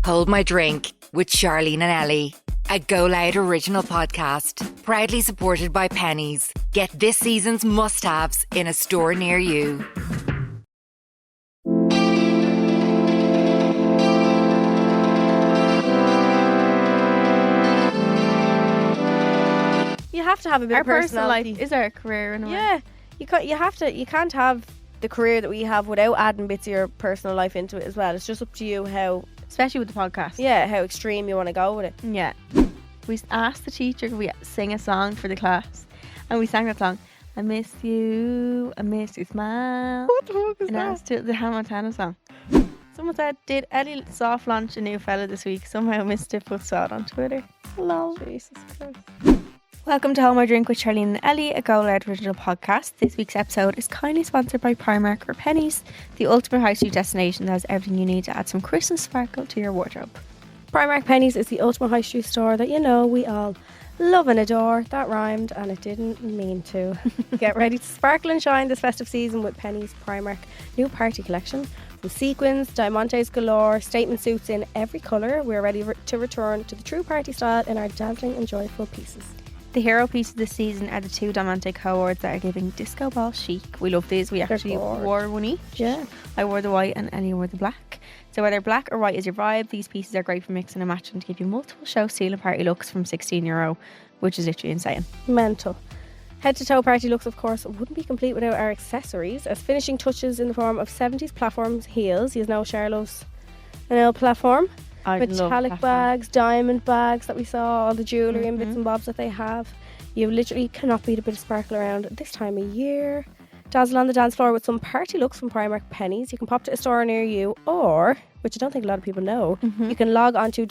Hold My Drink with Charleen and Ellie, a GoLoud original podcast, proudly supported by Pennies. Get this season's must-haves in a store near you. You have to have a bit Our of personal personality. life is our career in a way. Yeah, you can't have the career that we have without adding bits of your personal life into it as well. It's just up to you how Especially with the podcast. extreme you want to go with it. Yeah. We asked the teacher if we sing a song for the class. And we sang that song. I miss you smile. What the fuck is And that? that's the Hannah Montana song. Someone said, did Ellie soft launch a new fella this week? Somehow missed it, but saw it on Twitter. Lol. Jesus Christ. Welcome to Hold My Drink with Charleen and Ellie, a GoLoud original podcast. This week's episode is kindly sponsored by Primark or Pennies, the ultimate high street destination that has everything you need to add some Christmas sparkle to your wardrobe. Primark Pennies is the ultimate high street store that we all love and adore. That rhymed and it didn't mean to. Get ready to sparkle and shine this festive season with Pennies Primark new party collection. From sequins, diamantes galore, statement suits in every colour, we're ready to return to the true party style in our dazzling and joyful pieces. The hero pieces this season are the two diamante cohorts that are giving disco ball chic. We love these. We actually wore one each. Yeah. I wore the white and Ellie wore the black. So whether black or white is your vibe, these pieces are great for mixing and matching to give you multiple show stealing party looks from €16, which is literally insane. Mental. Head to toe party looks, of course, wouldn't be complete without our accessories, as finishing touches in the form of 70s platforms heels. You know Charlo's an L platform. I love Metallic platform. bags, diamond bags that we saw, all the jewellery and bits and bobs that they have. You literally cannot beat a bit of sparkle around this time of year. Dazzle on the dance floor with some party looks from Primark Pennies. You can pop to a store near you, or, which I don't think a lot of people know, you can log on to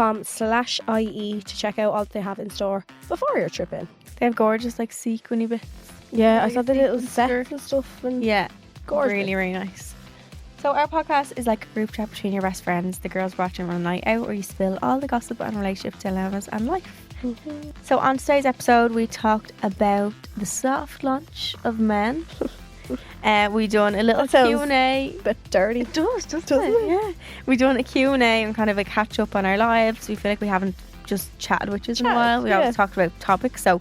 www.primark.com/IE to check out all that they have in store before your trip in. They have gorgeous like sequiny bits. Yeah, I saw the little sequin sets and stuff. And Yeah, gorgeous. really, really nice. So our podcast is like a group chat between your best friends, the girls watching on a night out, where you spill all the gossip on relationship dilemmas and life. So on today's episode, we talked about the soft launch of men. We done a little That sounds Q&A. a bit dirty. It does, doesn't Doesn't it? it? Yeah. We done a Q&A and kind of a catch up on our lives. We feel like we haven't just chatted with you in a while. We always talked about topics. So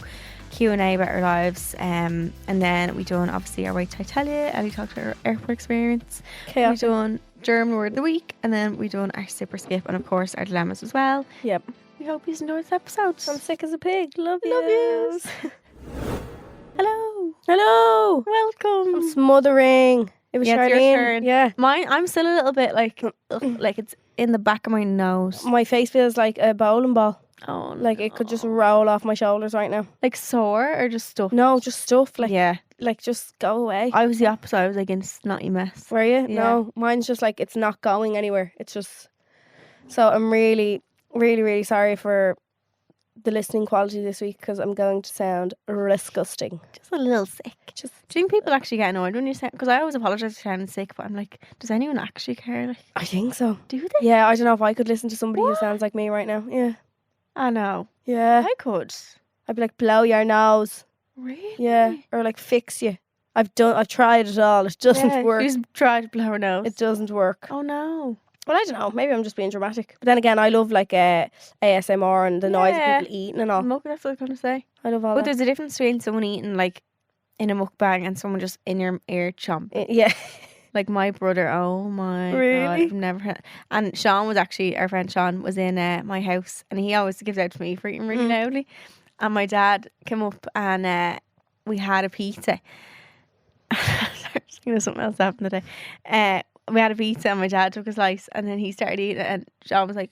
Q&A about our lives. And then we done obviously our way to Italia. Ellie talked about her airport experience. Chaotic. We done German word of the week. And then we done our sip or skip. And of course our dilemmas as well. Yep. We hope you enjoyed this episode. I'm sick as a pig. Love Love yous. Hello. Hello. Welcome. I'm smothering. It was Yeah, it's your Charleen. turn. Yeah. Mine, I'm still a little bit like it's in the back of my nose. My face feels like a bowling ball. Oh, Like it could just roll off my shoulders right now. like sore or just stuff. No, just stuff. Yeah, Like just go away. I was the opposite. I was like in snotty mess. Were you? Yeah. No, mine's just like it's not going anywhere. It's just. So I'm really, really, really sorry for the listening quality this week because I'm going to sound disgusting. Just a little sick. Do you think people actually get annoyed when you say? Because I always apologise for sounding sick, but I'm like, does anyone actually care? Like, I think so. do they? Yeah, I don't know if I could listen to somebody who What? sounds like me right now. Yeah. I know. Yeah. I could. I'd be like, blow your nose. Really? Yeah. Or like fix you. I've tried it all. It doesn't work. She's tried to blow her nose. It doesn't work. Oh no. Well, I don't know. Maybe I'm just being dramatic. But then again, I love like ASMR and the noise of Yeah. people eating and all. That's what I was gonna say. I love all But that. there's a difference between someone eating like in a mukbang and someone just in your ear chomping. Yeah. Like my brother, oh my God, Really? I've never had. And Sean was actually, our friend Sean was in my house and he always gives out to me for eating really loudly. And my dad came up and we had a pizza. Sorry, something else happened today. We had a pizza and my dad took a slice and then he started eating it and Sean was like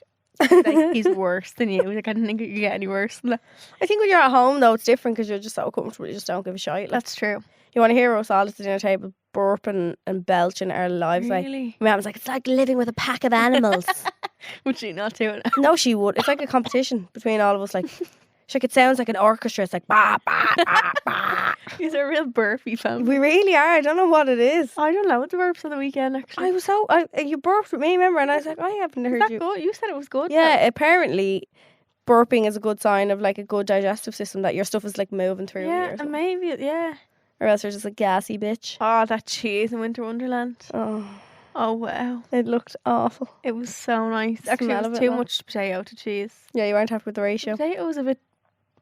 he's worse than you. He was like, I didn't think it could get any worse than that. I think when you're at home though, it's different because you're just so comfortable. You just don't give a shit. Like, That's true. you want to hear us all at the dinner table burping and belching our lives. Really? Like, my mum was like, it's like living with a pack of animals. Would she not do it? No, she would. It's like a competition between all of us. Like, she's like, it sounds like an orchestra. It's like, bah, bah, bah, bah. He's a real burpy family. We really are. I don't know what it is. I don't know what the burps on the weekend actually. I was so, you burped with me, remember? And I was like, I haven't Is heard that you. good? You said it was good. Yeah, apparently burping is a good sign of like a good digestive system, that your stuff is like moving through you or Yeah, something. and maybe, yeah. Or else you're just a gassy bitch. Oh, that cheese in Winter Wonderland. Oh, Oh wow. It looked awful. It was so nice. The Actually, smell it of was it, too though. much potato to cheese. Yeah, you weren't happy with the The ratio. potato was a bit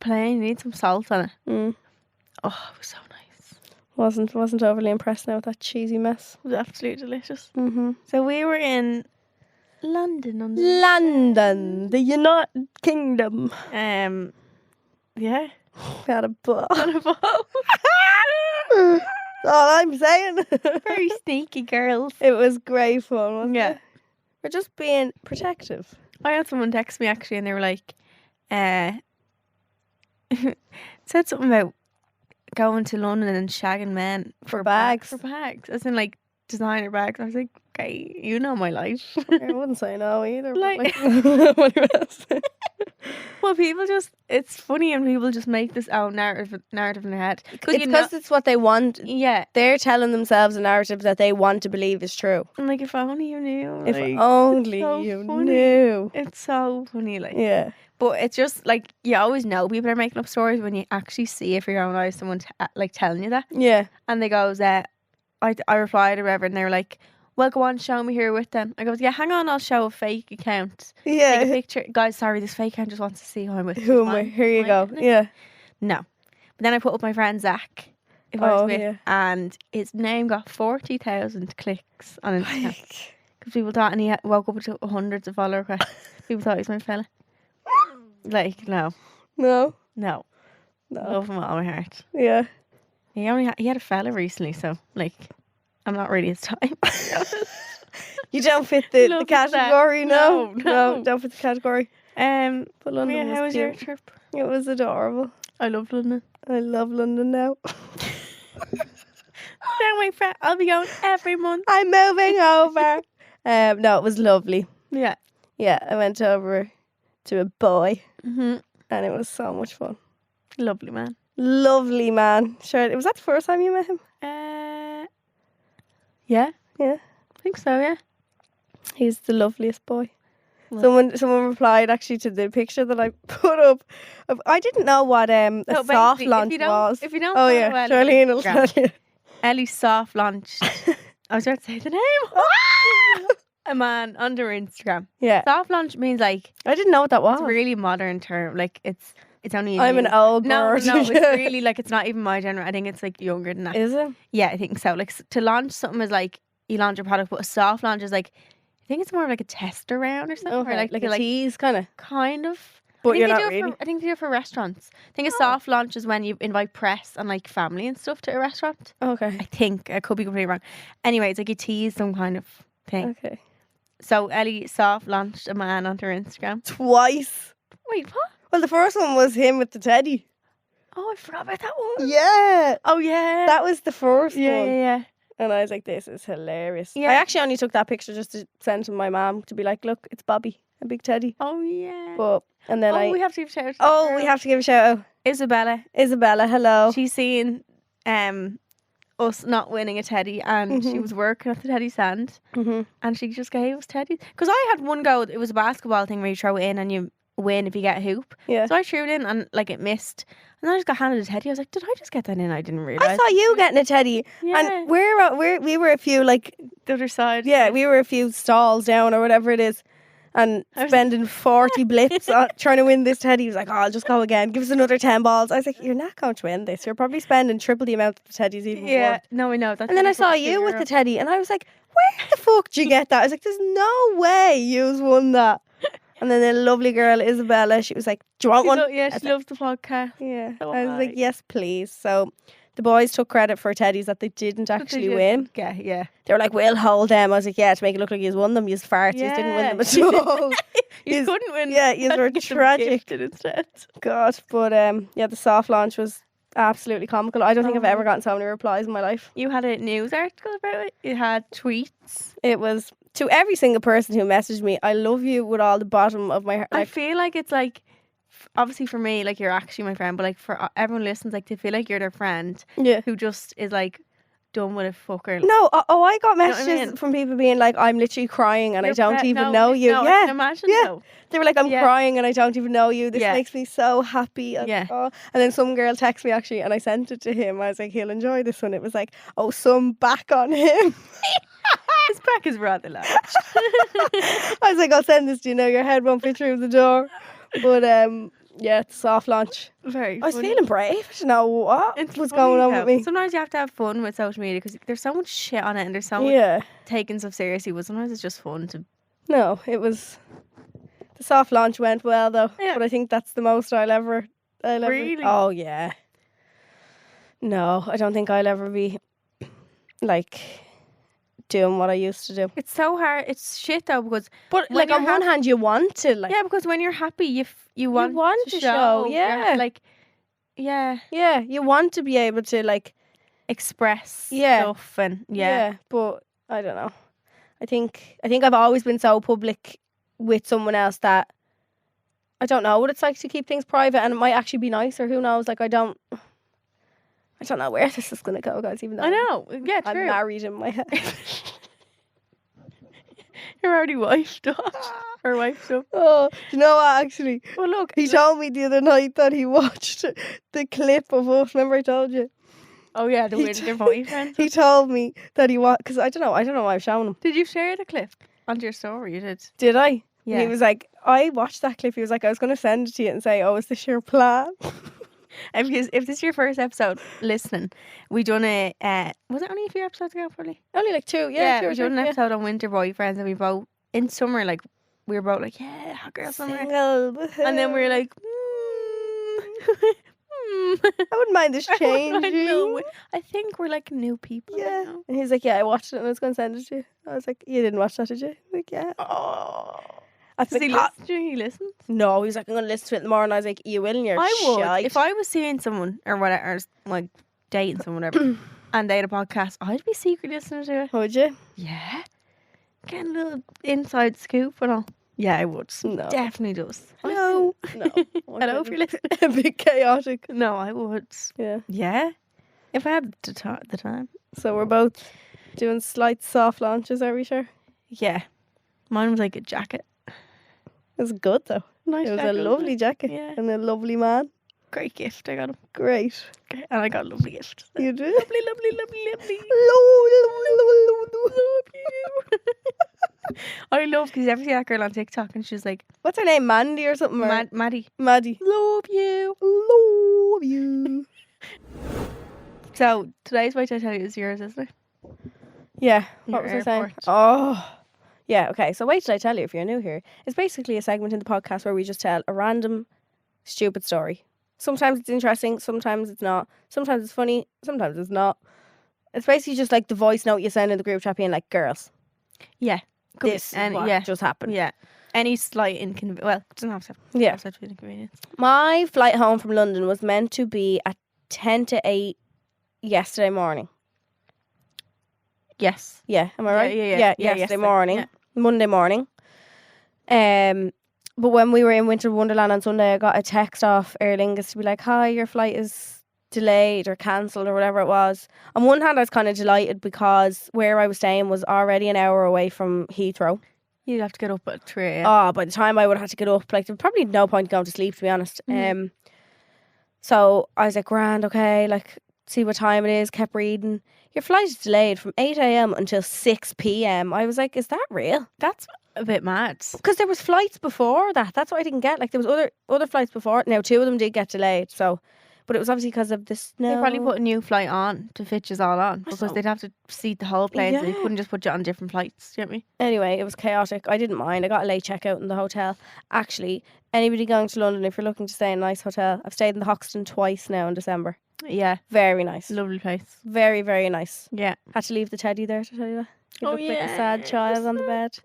plain. You need some salt on it. Mm. Oh, it was so nice. Wasn't overly impressed now with that cheesy mess. It was absolutely delicious. Mm-hmm. So we were in London on the London, the United Kingdom. yeah. We had a ball. On a boat. That's all I'm saying. Very sneaky girls. It was great fun, wasn't Yeah. it? We're just being protective. I had someone text me actually, and they were like, said something about going to London and shagging men For bags. For bags, as in like designer bags. I was like, okay, you know my life. I wouldn't say no either. Like- What do you ask? Well, people just, it's funny, and people just make this own narrative in their head. It's you know, because it's what they want. yeah. They're telling themselves a narrative that they want to believe is true. I'm like, if only you knew. If like, only so you funny. knew. It's so funny, like. Yeah. But it's just like, you always know people are making up stories when you actually see it for your own eyes, someone like telling you that. Yeah. And they goes, I replied or whatever, and they were like, well, go on, show me who you're with then. I goes, yeah, hang on, I'll show a fake account. Take a Yeah. picture. Guys, sorry, this fake account just wants to see who I'm with. Who am I? Here you go. Yeah. No. But then I put up my friend Zach, if I was Oh, with, yeah. and his name got 40,000 clicks on Instagram. Because people thought, and he woke up to hundreds of follow requests. People thought he was my fella. Like, no. No. No. No. Love him with all my heart. Yeah. He had a fella recently, so, like, I'm not really his type. You don't fit the Love category, that. no. No. Don't fit the category. But London yeah, was how was your cute. trip? It was adorable. I loved London. I love London now. Don't wait for it. I'll be going every month. I'm moving over. No, it was lovely. Yeah. Yeah, I went over to a boy Mm-hmm. and it was so much fun. Lovely man. Lovely man. Sure, was that the first time you met him? Yeah. Yeah. I think so, yeah. He's the loveliest boy. Well- Someone replied actually to the picture that I put up. I didn't know what a No, soft basically, launch was. If you don't Oh follow yeah, Ellie, Charleen will Instagram, tell you. Ellie soft launched. I was about to say the name. A man under Instagram. Yeah, Soft launch means like, I didn't know what that was. it's a really modern term. Like it's only. I'm an old No, bird. it's really like, it's not even my generation. I think it's like younger than that. Is it? Yeah, I think so. Like to launch something is like you launch a product, but a soft launch is like, I think it's more like a tester round or something. Okay, Or like a tease kind of. kind of. But I think you're they not do it really. I think they do it for restaurants. I think a Oh. soft launch is when you invite press and like family and stuff to a restaurant. Okay. I think. I could be completely wrong. Anyway, it's like you tease some kind of thing. Okay. So Ellie soft launched a man onto her Instagram. Twice. Wait, what? Well, the first one was him with the teddy. Oh, I forgot about that one. Yeah. Oh yeah. That was the first yeah, one. yeah, yeah. And I was like, this is hilarious. Yeah. I actually only took that picture just to send to my mom to be like, look, it's Bobby, a big teddy. Oh yeah. But, and then we have to give a shout out. to the oh, girl. we have to give a shout out. Isabella. Isabella, hello. She's seen us not winning a teddy, and she Mhm. was working at the teddy stand, Mm-hmm. and she just gave us teddies. Because I had one go, it was a basketball thing where you throw it in and you win if you get a hoop. Yeah. So I threw it in and like it missed. And then I just got handed a teddy. I was like, did I just get that in? I didn't realise. I saw you getting a teddy. Yeah. And we were a few, like, the other side. yeah, we were a few stalls down or whatever it is. And I was- spending 40 blips on trying to win this teddy. He was like, oh, I'll just go again. Give us another 10 balls. I was like, you're not going to win this. You're probably spending triple the amount that the teddy's even Yeah. worth. No, I know. That's And then I saw you with the teddy and I was like, where the fuck did you get that? I was like, there's no way you've won that. And then the lovely girl, Isabella, she was like, do you want one? Yeah, I was she like, loves the podcast. yeah. So I was like, I. yes, please. So the boys took credit for teddies that they didn't actually win. Yeah, yeah. They were like, we'll hold them. I was like, yeah, to make it look like you won them. You farts. You didn't win them at all. You Yous- couldn't win. yeah, yous Had to were get them tragic. gifted instead. God. But yeah, the soft launch was absolutely comical. I don't think I've ever gotten so many replies in my life. You had a news article about it. You had tweets. It was to every single person who messaged me, I love you with all the bottom of my heart. I Like, feel like it's like, obviously for me, like you're actually my friend, but like for everyone who listens, like they feel like you're their friend yeah. who just is like done with a fucker. No, I got know what I messages mean? from people being like, I'm literally crying and I You're don't pre- even no, know you. No, I yeah. can imagine Yeah. though. They were like, I'm Yeah. crying and I don't even know you. This Yeah. makes me so happy. And, Yeah. oh. And then some girl texted me actually and I sent it to him. I was like, he'll enjoy this one. It was like, oh, some back on him. His back is rather large. I was like, I'll send this to you now. Your head won't fit through the door. But yeah, it's a soft launch. Very I was funny. feeling brave. I don't know what It's was funny going on how with me. Sometimes you have to have fun with social media because there's so much shit on it and there's so much Yeah. taking stuff seriously. But sometimes it's just fun to. No, it was. The soft launch went well though. Yeah. But I think that's the most I'll ever. Really? Oh yeah. No, I don't think I'll ever be like doing what I used to do. It's so hard. It's shit though because. But when like you're on one hand, you want to like. Yeah, because when you're happy, you want to show, yeah. like, yeah, Yeah, you want to be able to like. express Yeah. stuff and yeah. But I don't know. I think I've always been so public with someone else that I don't know what it's like to keep things private, and it might actually be nicer. Who knows? Like I don't know where this is gonna go, guys. Even though I know. Yeah, I'm true. married in my head. You're already wifed up. Or wifed up. Oh, do you know what? Actually, Well, look. he told me the other night that he watched the clip of us. Remember I told you? Oh yeah, the He with your boyfriend. He told me that he watched because I don't know why I've shown him. Did you share the clip onto your story? You did. Did I? Yeah. And he was like, I watched that clip. He was like, I was going to send it to you and say, oh, is this your plan? If this is your first episode listening, we done a was it only a few episodes ago probably? Only like two. Yeah, two or we done three, an yeah. episode on winter boyfriends and we both in summer like we were both like yeah hot girl summer Single. and then we were like I wouldn't mind this I changing. think we're like new people. Yeah. now. And he's like, yeah, I watched it and I was going to send it to you. I was like, you didn't watch that, did you? I'm like, yeah. Oh. I was Does like, he listen to you? He listens? no, he was like, I'm going to listen to it in the morning. I was like, you will in your I would. shite. If I was seeing someone or whatever, or like dating someone, whatever, and they had a podcast, I'd be secretly listening to it. Would you? Yeah. Getting a little inside scoop and all. Yeah, I would. No. Definitely does. No. No. Hello, if you're listening. A bit chaotic. No, I would. Yeah. Yeah. If I had the time. So we're both doing slight soft launches, are we sure? Yeah. Mine was like a jacket. It was good though. Nice It was jacket, a wasn't lovely it? jacket Yeah. and a lovely man. Great gift. I got him. Great. And I got a lovely gift. You did? Lovely, lovely, lovely, lovely. Love you. I love because you ever see that girl on TikTok and she's like What's her name? Mandy or something? Or Maddie. Maddie. Love you. Love you. So today's Wait Till I Tell You is yours, isn't it? Yeah. Your What was I saying? airport. Oh. Yeah, okay. So Wait Till I Tell You if you're new here. It's basically a segment in the podcast where we just tell a random stupid story. Sometimes it's interesting, sometimes it's not. Sometimes it's funny, sometimes it's not. It's basically just like the voice note you send in the group chat being like, girls, Yeah. this is what just happened. Yeah. Any slight inconvenience. Well, it doesn't have to. Yeah. Have to be inconvenience. My flight home from London was meant to be at 10 to 8 yesterday morning. Yes. Yeah, am I right? Yeah. Yesterday yesterday, morning. yeah. Monday morning. But when we were in Winter Wonderland on Sunday, I got a text off Aer Lingus to be like, hi, your flight is delayed or cancelled or whatever it was. On one hand, I was kind of delighted because where I was staying was already an hour away from Heathrow. You'd have to get up at 3 a.m. Oh, by the time I would have had to get up, like, there was probably no point going to sleep, to be honest. So I was like, grand, okay, like, see what time it is, kept reading. Your flight is delayed from 8 a.m. until 6 p.m. I was like, is that real? That's a bit mad. Because there was flights before that. That's what I didn't get. Like, there was other flights before. Now, 2 of them did get delayed, so... But it was obviously because of the snow. They probably put a new flight on to fit you all on because So- they'd have to seat the whole plane, so they Yeah. couldn't just put you on different flights. Do you get me? Anyway, it was chaotic. I didn't mind. I got a late checkout in the hotel. Actually, anybody going to London, if you're looking to stay in a nice hotel, I've stayed in the Hoxton twice now in December. Yeah, Very nice. lovely place. Very, very nice. Yeah. Had to leave the teddy there to tell you that. He Oh, looked like a yeah. sad child on the bed. So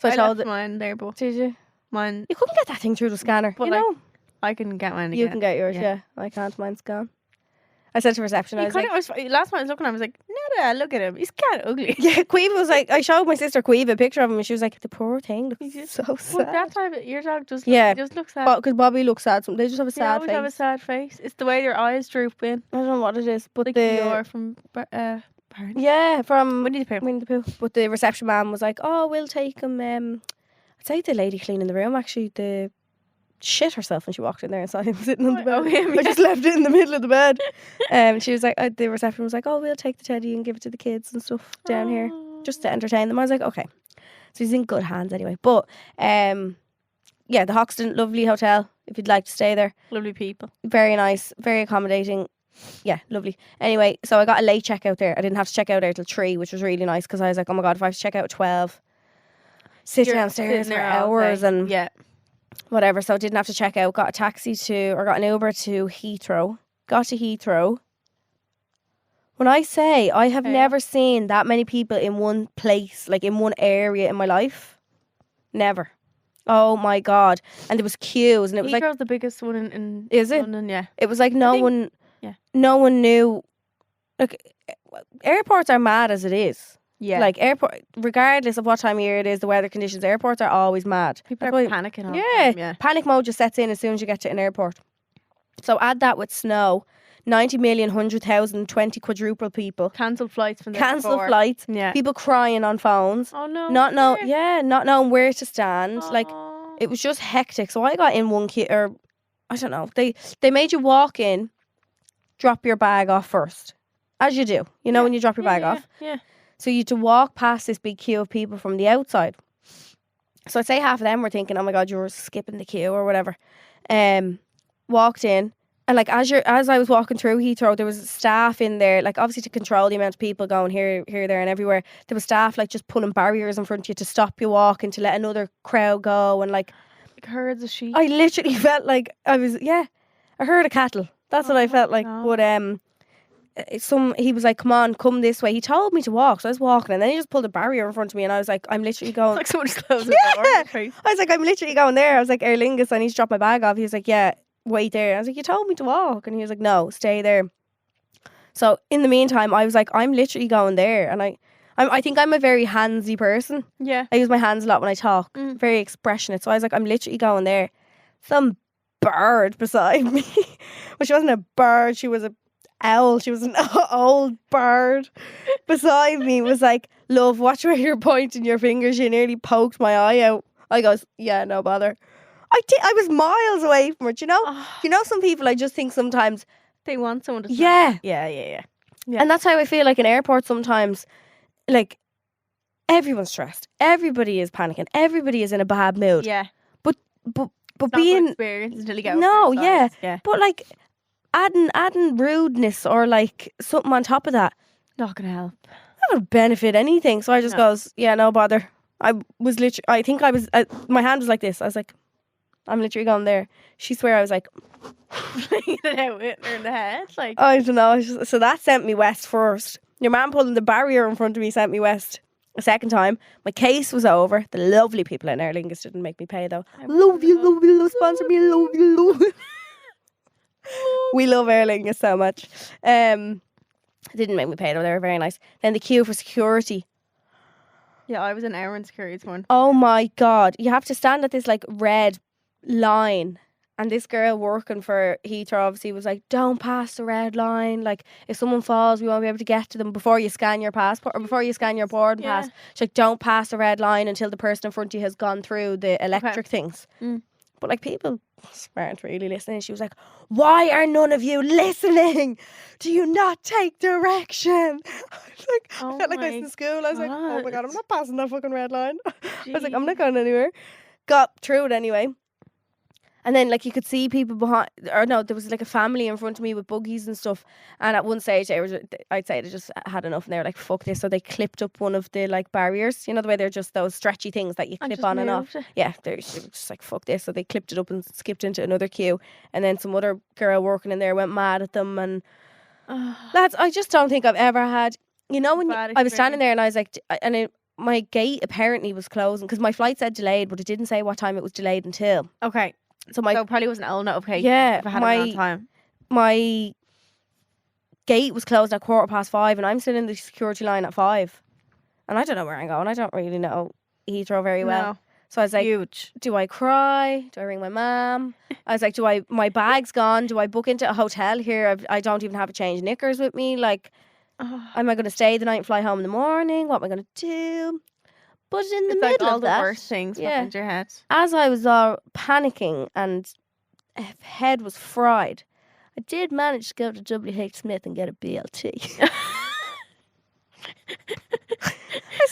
So I I told left it. mine there, but Did you? mine You couldn't get that thing through the scanner. But you like, know? I can get mine again. You can get yours, yeah. yeah. I can't. Mine's gone. I said to reception, I You was kind like... of, last time I was looking, I was like, Nada, look at him. He's kind of ugly. Yeah, Queeve was like... I showed my sister Queeve a picture of him and she was like, the poor thing looks He's so But sad. that time, your dog just Yeah. just looks sad. Because Bobby looks sad. They just have a They sad always face. have a sad face. It's the way their eyes droop in. I don't know what it is, but Like the... you're from Barney. Yeah, from Winnie the Pooh. Winnie the Pooh. But the reception man was like, oh, we'll take him... I'd say the lady cleaning the room, actually, the... shit herself when she walked in there and saw him sitting on the bed. Oh, him, I just left it in the middle of the bed. She was like, the reception was like, oh, we'll take the teddy and give it to the kids and stuff down here. just to entertain them. I was like, okay. So he's in good hands anyway. But the Hoxton, lovely hotel if you'd like to stay there. Lovely people. Very nice, very accommodating. Yeah, lovely. Anyway, so I got a late checkout there. I didn't have to check out there till 3, which was really nice because I was like, oh my God, if I have to check out at 12, sit downstairs for hours and whatever. So I didn't have to check out. Got an Uber to Heathrow. Got to Heathrow. When I say I have never seen that many people in one place, like in one area in my life. Never. Oh my God. And there was queues and it was Heathrow's the biggest one in is it? London, yeah. It was like no one knew. Like, airports are mad as it is. Yeah. Like, regardless of what time of year it is, the weather conditions, airports are always mad. People are panicking all the time, yeah. Panic mode just sets in as soon as you get to an airport. So add that with snow. 90 million, 100,000, 20 quadruple people. Cancelled flights from there. Cancelled flights. Yeah. People crying on phones. Oh no. Not knowing where to stand. Like, it was just hectic. So I got in one queue, or I don't know. They made you walk in, drop your bag off first. As you do. You know when you drop your bag off? Yeah. So you had to walk past this big queue of people from the outside. So I'd say half of them were thinking, oh my God, you were skipping the queue or whatever. Walked in. And like as I was walking through Heathrow, there was staff in there, like obviously to control the amount of people going here, there and everywhere. There was staff like just pulling barriers in front of you to stop you walking, to let another crowd go, and like herds of sheep. I literally felt like I was a herd of cattle. That's what I felt like. God. But he was like, come this way. He told me to walk, so I was walking, and then he just pulled a barrier in front of me, and I was like, I'm literally going. Like someone just closed the door. I was like, I'm literally going there. I was like, Aer Lingus, I need to drop my bag off. He was like, yeah. Wait there. I was like, you told me to walk. And he was like, no, stay there. So in the meantime, I was like, I'm literally going there. And I think I'm a very handsy person. Yeah. I use my hands a lot when I talk. Very expressionate. So I was like, I'm literally going there. Some bird beside me. Well, she wasn't a bird. She was an owl. She was an old bird beside me. Was like, love, watch where you're pointing your fingers. You nearly poked my eye out. I goes, yeah, no bother. I was miles away from it, you know? You know, some people, I just think sometimes they want someone to Yeah. Yeah. And that's how I feel like in airports sometimes. Like, everyone's stressed. Everybody is panicking. Everybody is in a bad mood. Yeah. But being experience until you get yeah. But like adding rudeness or like something on top of that, not gonna help. Not gonna benefit anything. So I just goes, yeah, no bother. I was literally, I think I was, my hand was like this. I was like, I'm literally going there. She swear I was like, playing it out with her in the head. Like, I don't know. So that sent me west first. Your man pulling the barrier in front of me sent me west a second time. My case was over. The lovely people in Aer Lingus didn't make me pay though. Love you, sponsor me, love you. We love Aer Lingus so much. Didn't make me pay though. They were very nice. Then the queue for security. Yeah, I was an hour in security this morning. Oh my God. You have to stand at this like red line, and this girl working for Heathrow obviously was like, don't pass the red line, like if someone falls we won't be able to get to them before you scan your passport or before you scan your boarding pass. She's like, don't pass the red line until the person in front of you has gone through the electric things. But like people weren't really listening. She was like, why are none of you listening? Do you not take direction? I felt like I was in school. I was like, oh my God, I'm not passing that fucking red line. I was like, I'm not going anywhere. Got through it anyway. And then, like, you could see people behind, or no, there was like a family in front of me with buggies and stuff. And at one stage, I'd say they just had enough, and they were like, "Fuck this!" So they clipped up one of the like barriers. You know the way they're just those stretchy things that you clip on and off. Yeah, they're just like, "Fuck this!" So they clipped it up and skipped into another queue. And then some other girl working in there went mad at them. And lads, I just don't think I've ever had. You know, when I was standing there and I was like, my gate apparently was closing because my flight said delayed, but it didn't say what time it was delayed until. Okay. So it probably wasn't old notification. Yeah, if I had it on time. My gate was closed at 5:15, and I'm still in the security line at 5. And I don't know where I'm going. I don't really know Heathrow very well. No. So I was like, huge. Do I cry? Do I ring my mum? I was like, my bag's gone. Do I book into a hotel here? I don't even have a change knickers with me. Like, am I going to stay the night and fly home in the morning? What am I going to do? But in the middle all of the that, worst things pop into your head. As I was all panicking and head was fried, I did manage to go to W.H. Smith and get a BLT. I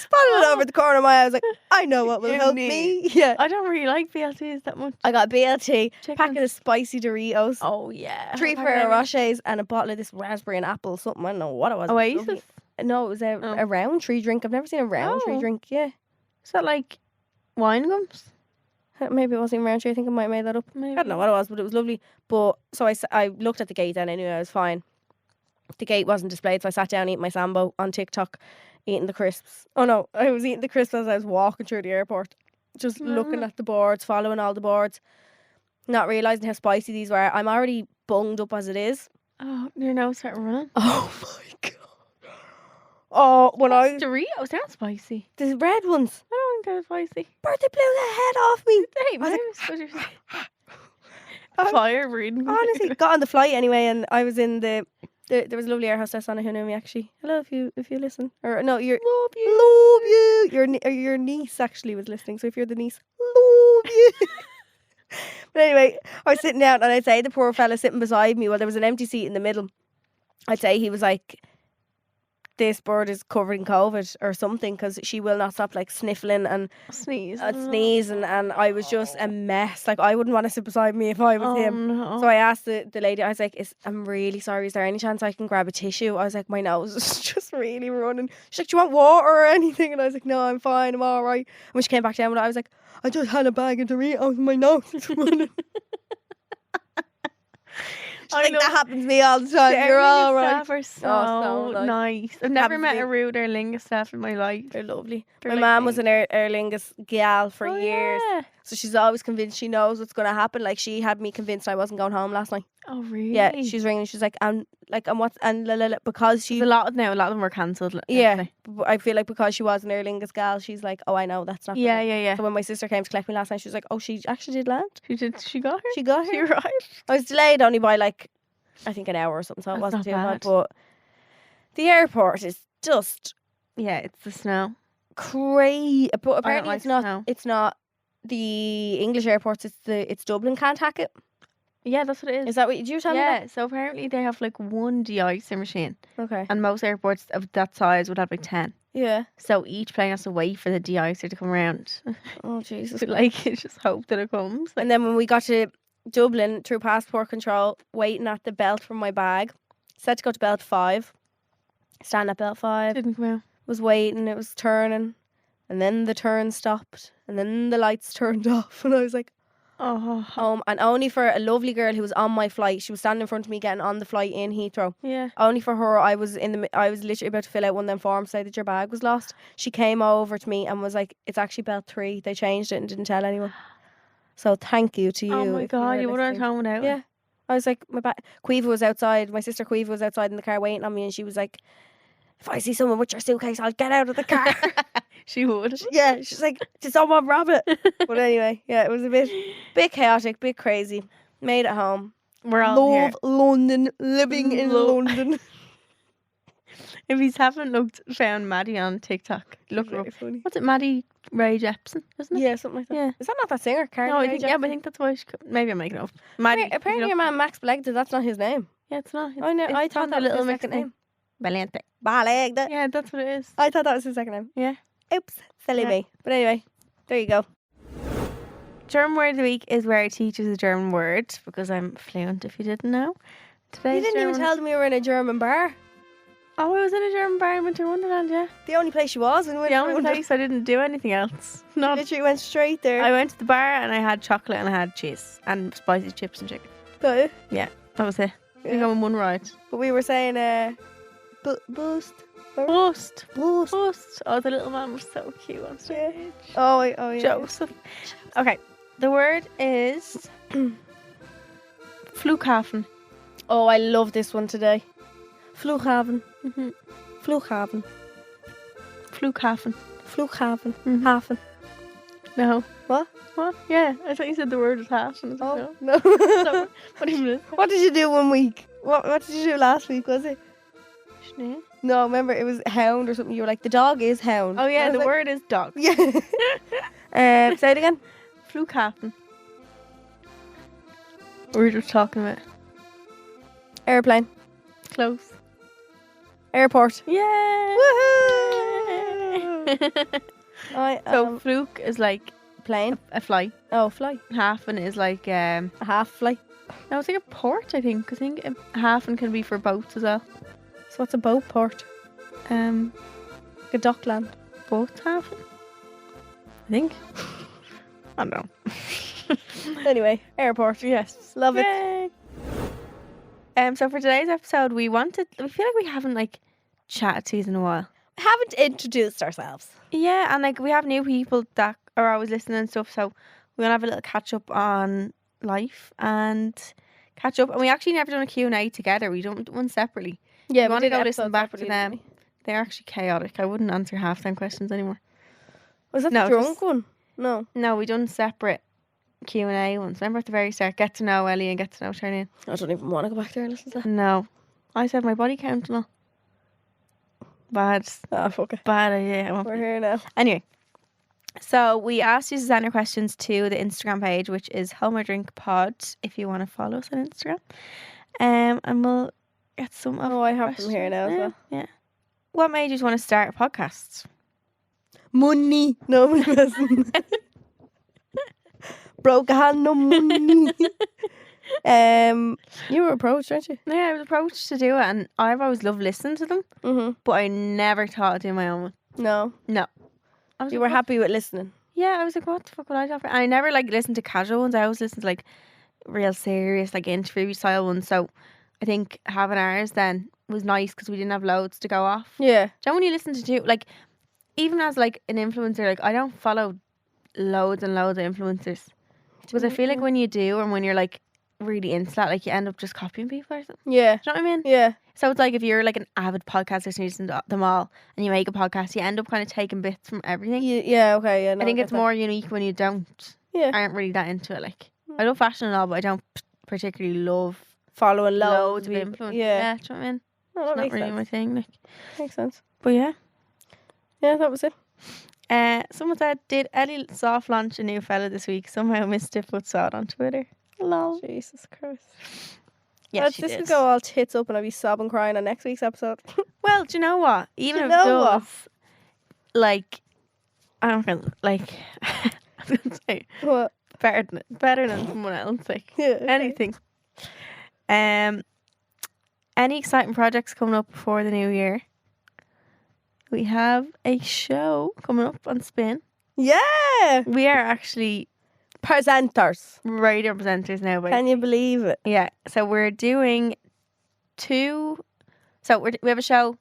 spotted it over the corner of my eye. I was like, I know what will You help need- me. Yeah. I don't really like BLTs that much. I got BLT, Chicken. packet of spicy Doritos, Oh yeah. 3 Ferrero Rochers, and a bottle of this raspberry and apple something. I don't know what it was. It was lovely. Oasis. No, it was a round-tree drink. I've never seen a round-tree Oh. drink. Yeah. Is that like wine gums? Maybe it wasn't even round-tree. I think I might have made that up. Maybe. I don't know what it was, but it was lovely. But so I looked at the gate and I knew I was fine. The gate wasn't displayed, so I sat down eating my Sambo on TikTok, eating the crisps. Oh no, I was eating the crisps as I was walking through the airport, just looking at the boards, following all the boards, not realising how spicy these were. I'm already bunged up as it is. Oh, your nose started running. Oh my god. Oh, when I Doritos, they're not spicy. the red ones, I don't think they're spicy. Bert, they blew the head off me. Hey, I was maybe like, it's fire breathing. honestly, got on the flight anyway, and I was in there was a lovely air hostess on it who knew me actually. Hello, if you listen, or no, love you. Your niece actually was listening. So if you're the niece, love you. But anyway, I was sitting down, and I'd say the poor fella sitting beside me. Well, there was an empty seat in the middle. I'd say he was like, "This bird is covered in COVID or something," because she will not stop like sniffling and sneezing, and I was just a mess. Like I wouldn't want to sit beside me if I was him. No. So I asked the lady, I was like, I'm really sorry, is there any chance I can grab a tissue? I was like, my nose is just really running. She's like, do you want water or anything? And I was like, no, I'm fine, I'm all right. And when she came back down with it, I was like, I just had a bag of Doritos and my nose is running. She's like, that happens to me all the time. You're all right. Staff are so so nice. I've never Happens met to a me. rude Aer Lingus staff in my life. They're lovely. They're My like mum was me. an Aer Lingus gal for Oh, years. yeah. So she's always convinced she knows what's going to happen. Like she had me convinced I wasn't going home last night. Oh really? Yeah, she's ringing. She's like, what's and because she There's a lot of them were cancelled. yeah, I feel like because she was an Aer Lingus gal, she's like, oh, I know that's not. Yeah, gonna-" yeah, yeah. So when my sister came to collect me last night, she was like, oh, she actually did land. She did. She got her. She got She here. arrived. I was delayed only by like, I think an hour or something, so it That's wasn't not too bad. bad. But the airport is just Yeah, it's the snow. crazy. But apparently like it's not. snow. It's not the English airports. It's Dublin can't hack it. Yeah, that's what it is. Is that what you tell me? Yeah, so apparently they have like one de-icer machine, That? Okay. and most airports of that size would have like 10. Yeah. So each plane has to wait for the de-icer to come around. Oh Jesus. So like, just hope that it comes. Like, And then when we got to Dublin through passport control, waiting at the belt for my bag, said to go to belt 5. Stand at belt 5. didn't come out. Was waiting, it was turning, and then the turn stopped, and then the lights turned off, and I was like, Oh, and only for a lovely girl who was on my flight. She was standing in front of me getting on the flight in Heathrow. yeah. Only for her, I was literally about to fill out one of them forms say that your bag was lost. She came over to me and was like, "It's actually belt 3. They changed it and didn't tell anyone." So thank you to you. Oh my if god, were you would have listening. told without. Yeah. I was like, Quiva was outside. My sister Quiva was outside in the car waiting on me, and she was like, "If I see someone with your suitcase, I'll get out of the car." She would. Yeah, she's like, "Did someone rob it?" But anyway, yeah, it was a bit chaotic, bit crazy. Made it home. We're all here. Love London, living in London. If you haven't found Maddie on TikTok, look her up. Very funny. What's it, Maddie Ray Jepson, isn't it? Yeah, something like that. Yeah. Is that not that singer? Carly No, I Rae think, yeah, but I Jepsen? think that's why maybe I'm making it up. Maddie. Apparently your man Max Belegda, that's not his name. Yeah, it's not. I know. I it's thought not that a was his mixed second name. Valiente. Belegda. Yeah, that's what it is. I thought that was his second name. Yeah. Oops, silly Yeah. me. But anyway, there you go. German word of the week is where I teach us a German word because I'm fluent. If you didn't know, You today's didn't even German. tell them you were in a German bar. Oh, I was in a German bar in Winter Wonderland. Yeah, The only place you was in the only place I didn't do anything else. Not. Literally went straight there. I went to the bar and I had chocolate and I had cheese and spicy chips and chicken. Got it. Yeah, that was it. I think Yeah. I'm on one ride. But we were saying, boost. Bust. Boost. Bust. Oh, the little man was so cute on stage. Oh, yeah. Joseph. Okay, the word is Flughafen. Oh, I love this one today. Flughafen. Mm-hmm. Flughafen. Flughafen. Flughafen. Mhm. Hafen. No. What? What? Yeah, I thought you said the word was half. And I was like, Oh, no. no. So, what even is What did you do one week? What Did you do last week, was it? Schnee? No, remember, it was hound or something. You were like, the dog is hound. Oh, yeah, I was the like, word is dog. Yeah. Say it again. Flughafen. We were just talking about Airplane. close. Airport. Yeah. Woohoo! I So fluke is like plane. a fly. Oh, fly. Hafen is like A half fly. no, it's like a port. I think hafen can be for boats as well. So what's a boat port? Um, A dockland. boat hafen. I think. I don't know. Anyway, airport. Yes, Love it. Yay. So for today's episode, we feel like we haven't like chatted to you in a while. Haven't introduced ourselves. Yeah, and like we have new people that are always listening and stuff, so we're gonna have a little catch up on life and catch up. And we actually never done a Q&A together. We done one separately. Yeah, You want to did go listen episodes back to separately, them? didn't They're actually chaotic. I wouldn't answer half them questions anymore. we? Was that No, the drunk just- one? No. No, we done separate Q&A ones. Remember at the very start, get to know Ellie and get to know Charleen. I don't even want to go back there and listen to that. No, I said my body count and all. Bad Fuck it. idea. I won't We're here now. Anyway, so we asked you to send your questions to the Instagram page, which is Home or Drink Pod, if you want to follow us on Instagram. And we'll get some of Oh, I have them questions. here now as well. Yeah. What made you want to start a podcast? Money. No, it wasn't. Broke a hand, no money. You were approached, weren't you? Yeah, I was approached to do it, and I've always loved listening to them, Mm-hmm. but I never thought of doing my own one. No. No. I was You like, were happy with listening. Yeah, I was like, what the fuck would I do? And I never like listened to casual ones. I always listened to like real serious, like interview style ones. So I think having ours then was nice because we didn't have loads to go off. Yeah. Do you know when you listen to like even as like an influencer, like I don't follow loads and loads of influencers because I feel like when you do and when you're like really into that, like you end up just copying people or something. Yeah. Do you know what I mean? Yeah. So it's like if you're like an avid podcast listener, you listen to them all, and you make a podcast, you end up kind of taking bits from everything. Yeah. Okay. Yeah. No, I think get it's that. more unique when you don't Yeah. aren't really that into it. Like I love fashion and all, but I don't particularly love Following loads loads of people. influence. Yeah. Do you know what I mean? No, that It's not makes really sense. my thing. Like, Makes sense. but yeah. Yeah, that was it. Someone said, did Ellie soft launch a new fella this week? Somehow missed it, but saw it on Twitter. Lol. Jesus Christ. Yeah, she this did. could go all tits up and I'll be sobbing crying on next week's episode. Well, do you know what? Even Do if you it know what? does, like, I don't feel like I was gonna say What? better than someone else. Like Yeah. okay. anything. Any exciting projects coming up before the new year? We have a show coming up on Spin. Yeah. We are actually Presenters. radio presenters now. Can you believe it? Yeah. So we're doing two. So we have a show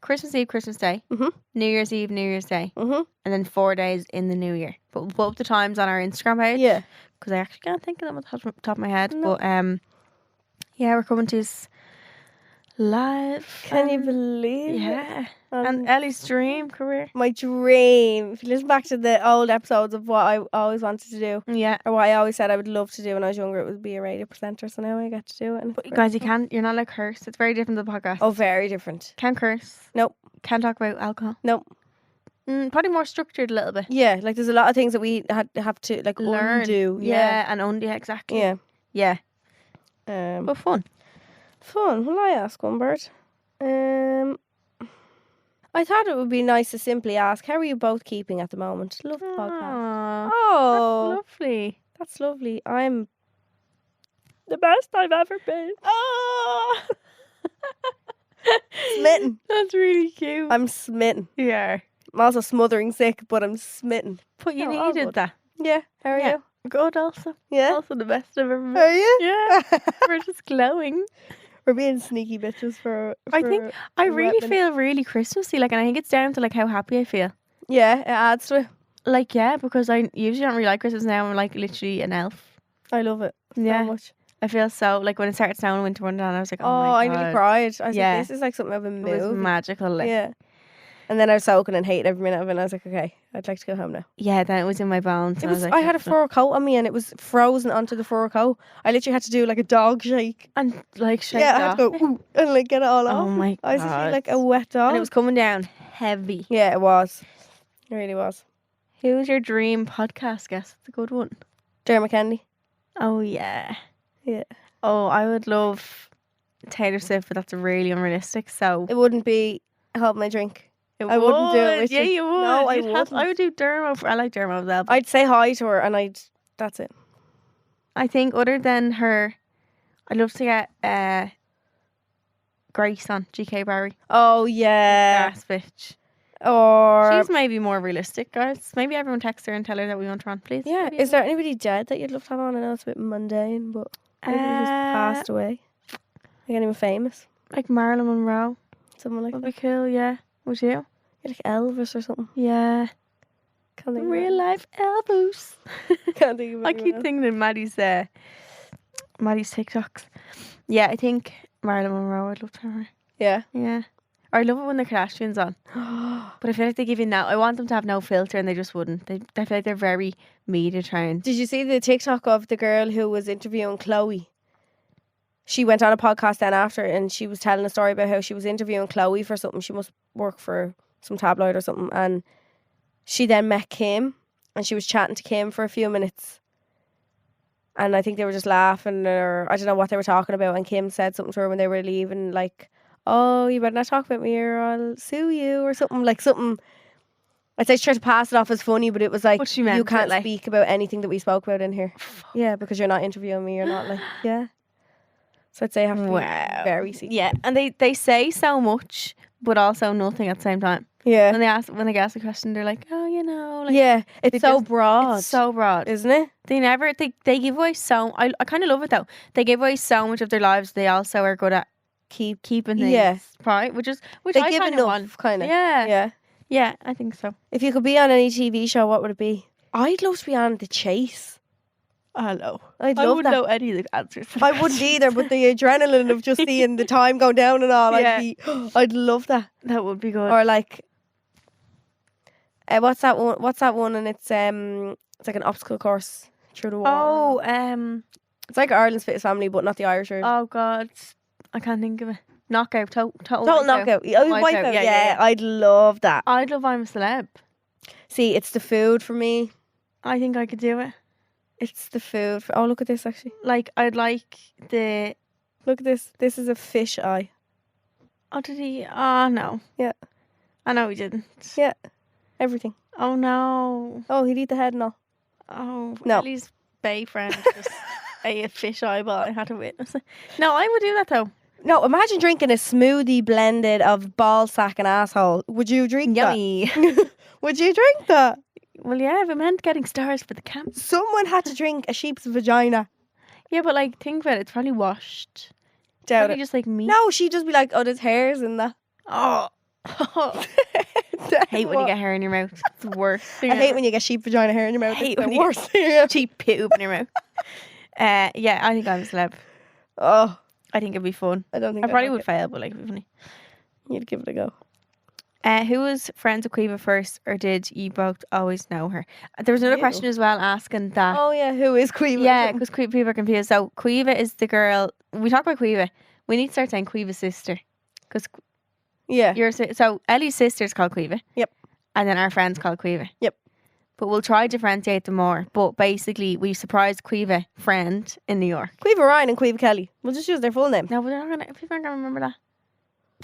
Christmas Eve, Christmas Day, Mhm. New Year's Eve, New Year's Day, Mm-hmm. and then 4 days in the new year. But we'll put up the times on our Instagram page. Yeah. Because I actually can't think of them off the top of my head. No. But yeah, we're coming to this live. Can you believe it? Yeah. And Ellie's dream career. My dream. If you listen back to the old episodes of what I always wanted to do, Yeah. or what I always said I would love to do when I was younger, it would be a radio presenter. So now I get to do it. And But guys, you're not like curse. It's very different to the podcast. Oh, very different. Can't curse. Nope. Can't talk about alcohol. Nope. Probably more structured a little bit. Yeah, like there's a lot of things that we have to like Learn. undo. Yeah, and undo, exactly. Yeah. Yeah. But But fun. fun. Will I ask one, Bird? I thought it would be nice to simply ask, how are you both keeping at the moment? Love the podcast. Aw, Oh, lovely. that's lovely. I'm the best I've ever been. Oh, Smitten. that's really cute. I'm smitten. Yeah. I'm also smothering sick, but I'm smitten. But you Oh, all needed good. that. Yeah. How are Yeah. you? Good also. Yeah. Also the best I've ever been. Are you? Yeah. We're just glowing. We're being sneaky bitches for. I think I a really wet minute. feel really Christmassy. Like, and I think it's down to like how happy I feel. Yeah, it adds to it. Like, yeah, because I usually don't really like Christmas now. I'm like literally an elf. I love it Yeah. so much. I feel so like when it started snowing Winter Wonderland, I was like, oh, Oh, my I God. nearly cried. I was Yeah. like, this is like something I've been It was moving. magical. Like, Yeah. And then I was soaking and hated every minute of it. And I was like, okay, I'd like to go home now. yeah, then it was in my bones. It and was. I was I like, had a fur coat on me and it was frozen onto the fur coat. I literally had to do like a dog shake. and like shake Yeah, I it had to off. go "Ooh," and like get it all off. Oh my I was just God. like a wet dog. And it was coming down heavy. Yeah, it was. It really was. Who's your dream podcast guest? It's a good one. Dermot Kennedy. Oh yeah. Yeah. Oh, I would love Taylor Swift, but that's really unrealistic. So It wouldn't be Hold My Drink. I wouldn't do it with Yeah, you. you would. No, I You'd have- wouldn't. I would do dermo. I like dermo as well. But I'd say hi to her and that's it. I think other than her, I'd love to get Grace on GK Barry. Oh, yeah. Gas bitch. Or... She's maybe more realistic, guys. Maybe everyone text her and tell her that we want her on, please. yeah. Maybe. Is there anybody dead that you'd love to have on? I know it's a bit mundane, but anybody who's passed away. Like anyone famous? Like Marilyn Monroe. Someone like Would that. be cool, yeah. Would you? Yeah, like Elvis or something. Yeah. Can't think of Real life Elvis. Can't think of I anyone keep else. thinking of Maddie's TikToks. Yeah, I think Marilyn Monroe, I'd love to have her. Yeah. Yeah. Or I love it when the Kardashians on. But I feel like they give you no. I want them to have no filter and they just wouldn't. I feel like they're very media trained. Did you see the TikTok of the girl who was interviewing Chloe? She went on a podcast then after and she was telling a story about how she was interviewing Chloe for something. She must work for some tabloid or something. And she then met Kim and she was chatting to Kim for a few minutes. And I think they were just laughing or I don't know what they were talking about. And Kim said something to her when they were leaving, like, oh, you better not talk about me or I'll sue you or something. Like something. I'd say she tried to pass it off as funny, but it was like, But she meant you can't it, like- speak about anything that we spoke about in here. Yeah, because you're not interviewing me. You're not like, yeah. So I'd say I have to be very secret. Yeah, and they say so much, but also nothing at the same time. Yeah. When they ask a question, they're like, oh, you know, like Yeah. It's they so just- broad. it's so broad. isn't it? They give away so. I kind of love it though. They give away so much of their lives. They also are good at keeping things. Yeah. Right. Which They I give kind of enough, want. kind of. Yeah. Yeah. Yeah, I think so. If you could be on any TV show, what would it be? I'd love to be on The Chase. Hello. I'd I love wouldn't that. know any of the answers. I wouldn't either, but the adrenaline of just seeing the time go down and all, Yeah. I'd love that. That would be good. Or like, what's that one? What's that one? And it's like an obstacle course through the wall. Oh, It's like Ireland's Fittest Family, but not the Irish version. oh God, I can't think of it. Knockout, total Total Knockout. Oh, Wipeout. Yeah, I'd love that. I'd love I'm a Celeb. See, it's the food for me. I think I could do it. It's the food. Oh, look at this actually. Like I'd like the. Look at this. This is a fish eye. Oh, did he? Oh no. Yeah. I know he didn't. Yeah. Everything. Oh no. Oh, he'd eat the head and all. Oh, No. Ellie's bae-friend just ate a fish eyeball. I had to witness it. No, I would do that though. No, imagine drinking a smoothie blended of ball sack and asshole. Would you drink Yummy. that? Would you drink that? Well, yeah, if it meant getting stars for the camp. Someone had to drink a sheep's vagina. Yeah, but like, think about it. It's probably washed. Doubt Probably it. just like meat. No, she'd just be like, oh, there's hairs in that. Oh. Hate when you get hair in your mouth. It's the worst thing I hate ever. when you get sheep vagina hair in your mouth. Hate It's when the you get worst thing. cheap poop in your mouth. Yeah, I think I'm a celeb. Oh, I think it'd be fun. I don't think I I'd probably like would fail, but like it'd be funny. it. You'd give it a go. Who was friends with Quiva first, or did you both always know her? There was another You. question as well asking that. Oh yeah, who is Queen? Yeah, because people are confused. So Quiva is the girl. We talk about Quiva. We need to start saying Quiva's sister, because yeah. so Ellie's sister's called Quiva. Yep. And then our friend's called Quiva. Yep. But we'll try to differentiate them more. But basically, we surprised Quiva friend in New York. Queen Ryan and Queen Kelly. We'll just use their full name. No, but they're not gonna. People aren't gonna remember that.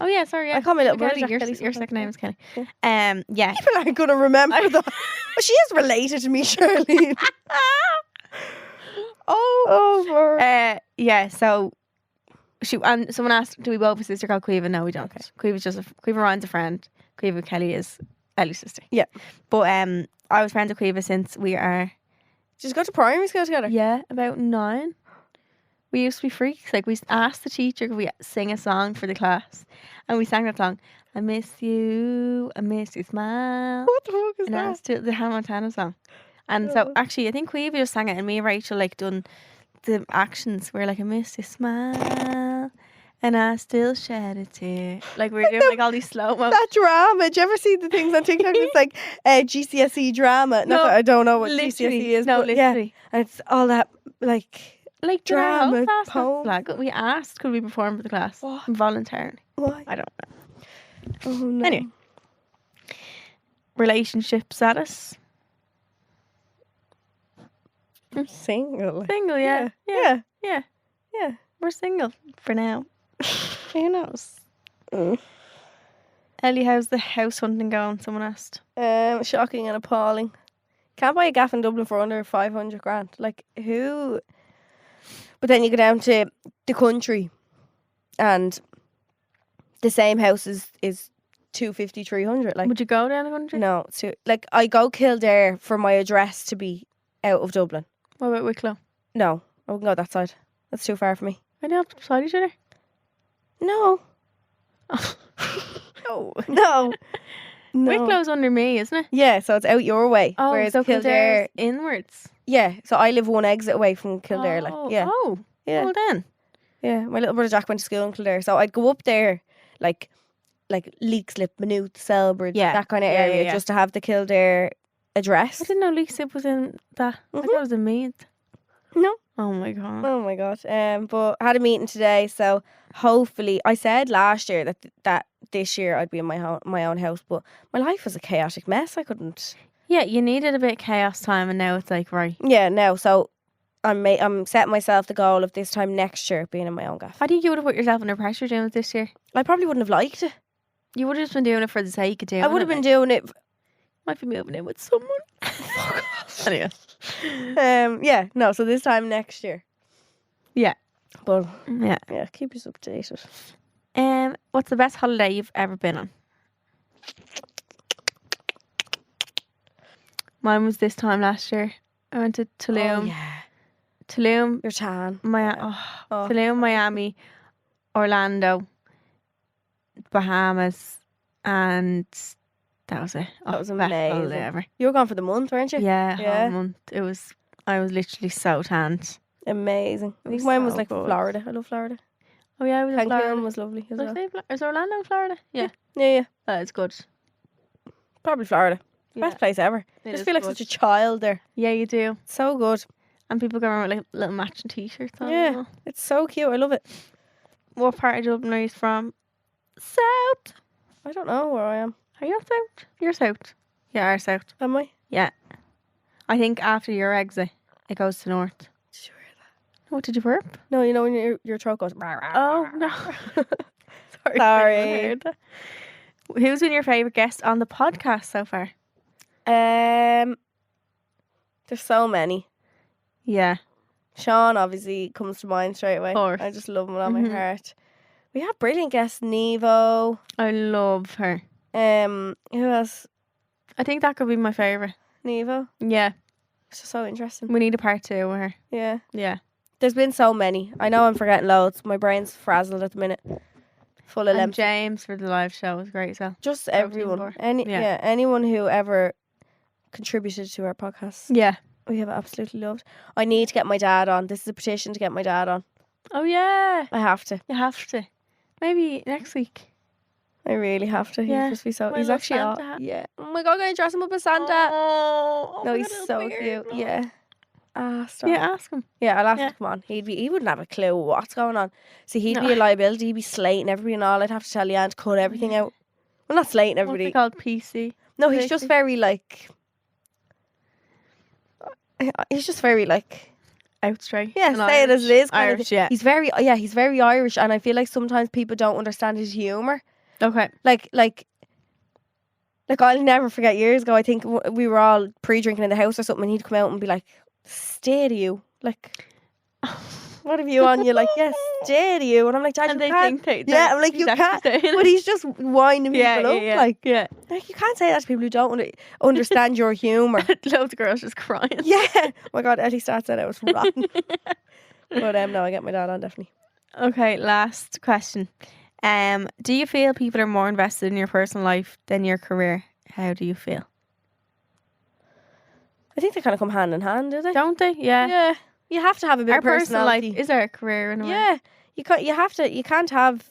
Oh yeah, sorry. Yeah. I call my little Kelly, brother Jack your, Kelly your sometimes, second name yeah. is Kelly. Yeah. Yeah. People aren't going to remember that. But she is related to me, Charleen. Oh, Yeah. So someone asked, do we both have a sister called Quiva? No, we don't. Okay. Quiva Ryan's a friend. Quiva Kelly is Ellie's sister. Yeah. But I was friends with Quiva since we are just go to primary school together. about 9. We used to be freaks. Like we asked the teacher could we sing a song for the class, and we sang that song. I miss your smile. What the fuck is And that? that's the Hannah Montana song. And so actually, I think Quiva just sang it, and me and Rachel like done the actions. We're like, I miss your smile, and I still shed a tear. Like we're doing like all these slow mo. That drama. Do you ever see the things on TikTok? It's like GCSE drama. Not No, that I don't know what literally. GCSE is. No, but yeah. literally. And it's all that like Drama, drama, class, poem. like we asked, could we perform for the class What? voluntarily? why? I don't know. Oh no. Anyway, relationship status. Single. Single, yeah. Yeah. Yeah. Yeah. We're single for now. Who knows? Mm. Ellie, how's the house hunting going? Someone asked. Shocking and appalling. Can't buy a gaff in Dublin for under 500 grand. Like, who? But then you go down to the country and the same house is 250, 300. Like, Would you go down the country? no, it's too, like, I go Kildare for my address to be out of Dublin. What about Wicklow? No, I wouldn't go that side. That's too far for me. Are they up beside each other? No. Oh. No. No. Wicklow's under me, isn't it? Yeah, so it's out your way. Oh, whereas so Kildare, Kildare's inwards. yeah, so I live one exit away from Kildare. Like, yeah. Oh, Yeah. well then. Yeah, my little brother Jack went to school in Kildare, so I'd go up there, like Leakslip, Maynooth, Selbridge, Yeah. that kind of Yeah, area, yeah. just to have the Kildare address. I didn't know Leaksip was in that. I thought it was in Meath. No. Oh my god. Oh my god. But I had a meeting today, so hopefully, I said last year that this year I'd be in my own house, but my life was a chaotic mess. I couldn't. Yeah, you needed a bit of chaos time, and now it's like right. Yeah, no. So I'm setting myself the goal of this time next year being in my own gaff. I think you would have put yourself under pressure doing it this year. I probably wouldn't have liked it. You would have just been doing it for the sake of doing it. I would have been doing it. Might be moving in with someone. Anyway. Yeah, no. So this time next year. Yeah. But Yeah. yeah, keep us updated. What's the best holiday you've ever been on? Mine was this time last year. I went to Tulum. Oh, yeah. Tulum, You're tan. Oh. Tulum, Miami, Orlando, Bahamas, and that was it. That was best holiday amazing. ever. You were gone for the month, weren't you? Yeah, Yeah. whole month. I was literally so tanned. Amazing. I It think was mine was so like good. Florida. I love Florida. Oh yeah, I was in Florida. Cancun was lovely as Did I well. say is Orlando in Florida? Yeah. Yeah. It's good. Probably Florida. Yeah. Best place ever. It Just is feel like good. such a child there. Yeah, you do. So good. And people go around with like little matching t-shirts on. Yeah. as well. It's so cute. I love it. What part of Dublin are you from? South. I don't know where I am. Are you not south? You're south. You are south. Am I? Yeah. I think after your exit, it goes to north. Did you hear that? What did you burp? No, you know when your throat goes. Rah, rah, Oh rah, no. rah. Sorry. Sorry. I heard that. Who's been your favourite guest on the podcast so far? There's so many. Yeah. Sean obviously comes to mind straight away. Course. I just love him with all my Mhm. heart. We have brilliant guests. Nevo. I love her. Who else? I think that could be my favourite. Nevo. Yeah. It's just so interesting. We need a part 2 with her. Yeah. Yeah. There's been so many. I know I'm forgetting loads. My brain's frazzled at the minute. Full of And them. James for the live show was great as well. Just Protein everyone. bar. Yeah, Yeah. anyone who ever contributed to our podcast. Yeah. We have absolutely loved. I need to get my dad on. This is a petition to get my dad on. Oh yeah. I have to. You have to. Maybe next week. I really have to. Yeah. He'd just be so. My He's little actually all. Santa hat. Yeah. Oh my god, can I dress him up as Santa? Oh, No, my he's little so beard. cute. Yeah. Ah, stop. Yeah, ask him. Yeah, I'll ask Yeah. him to come on. He wouldn't have a clue what's going on. See, he'd No. be a liability. He'd be slating everybody and all. I'd have to tell Jan to cut everything out. Well, not slating What's everybody. it called? PC. No, he's just very like. He's just very like. Out straight. Yeah, And say it as it is. kind of Irish, thing. yeah. He's very Irish, and I feel like sometimes people don't understand his humour. Okay. Like I'll never forget years ago. I think we were all pre-drinking in the house or something, and he'd come out and be like, "Stay to you, like, what have you on?" You're like, "Yes, stay to you," and I'm like, "Dad, And you they can't." think Yeah, I'm like, "You can't," but he's just winding people up. Like yeah. you can't say that to people who don't understand your humour. Loads of girls just crying. Yeah. Oh my God, Ellie starts that. I was rotten. But no, I get my dad on definitely. Okay, last question. Do you feel people are more invested in your personal life than your career? How do you feel? I think they kind of come hand in hand, do they? Don't they? Yeah. Yeah. You have to have a bit Our of personal life personality. is our career in a way. Yeah, you can't have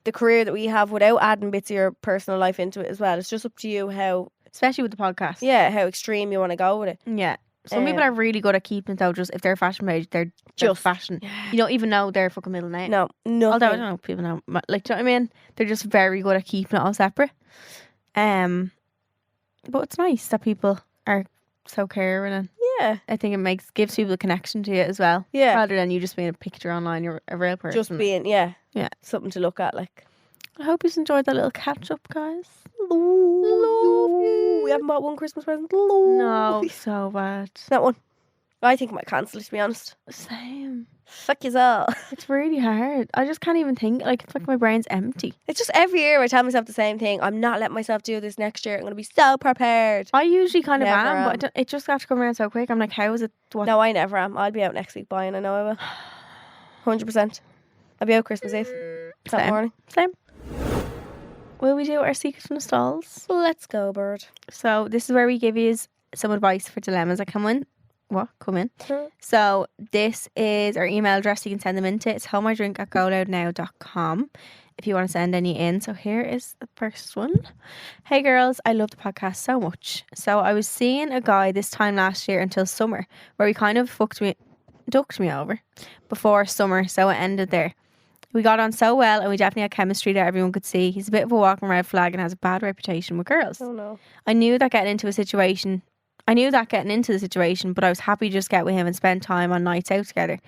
the career that we have without adding bits of your personal life into it as well. It's just up to you how Especially with the podcast. how extreme you want to go with it. Yeah. Some people are really good at keeping it though, just if they're a fashion page, they're just Just- fashion. You don't even know their fucking middle name. No, nothing. Although I don't know if people know. Like, do you know what I mean? They're just very good at keeping it all separate. But it's nice that people are so caring, and Yeah, I think it gives people a connection to you as well. yeah. Rather than you just being a picture online, you're a real person. Just being Yeah. something to look at. Like I hope you enjoyed that little catch up, guys. Love you. We haven't bought one Christmas present. No, so bad. That one. I think I might cancel it, to be honest. Same. Fuck yourself. It's really hard. I just can't even think. Like, it's like my brain's empty. It's just every year I tell myself the same thing. I'm not letting myself do this next year. I'm going to be so prepared. I usually kind of Never am, but it just has to come around so quick. I'm like, how is it? What? No, I never am. I'll be out next week buying. I know I will. 100%. I'll be out Christmas Eve. That Same. morning. Same. Will we do our secret from the stalls? Let's go, bird. So this is where we give you some advice for dilemmas that come in. Come in. Sure. So this is our email address you can send them into. It's homeidrink@goloudnow.com if you want to send any in. So here is the first one. Hey girls, I love the podcast so much. So I was seeing a guy this time last year until summer where he kind of ducked me over before summer, so it ended there. We got on so well and we definitely had chemistry that everyone could see. He's a bit of a walking red flag and has a bad reputation with girls. Oh no. I knew that getting into the situation, but I was happy to just get with him and spend time on nights out together.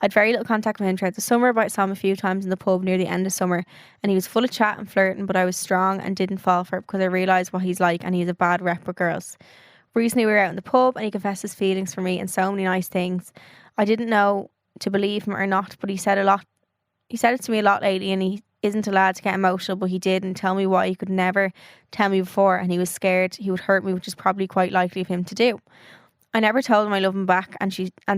I had very little contact with him throughout the summer, but I saw him a few times in the pub near the end of summer and he was full of chat and flirting, but I was strong and didn't fall for it because I realised what he's like and he's a bad rep with girls. Recently we were out in the pub and he confessed his feelings for me and so many nice things. I didn't know to believe him or not, but he said it to me a lot lately and he isn't allowed to get emotional, but he did and tell me what he could never tell me before and he was scared he would hurt me, which is probably quite likely of him to do. I never told him I love him back and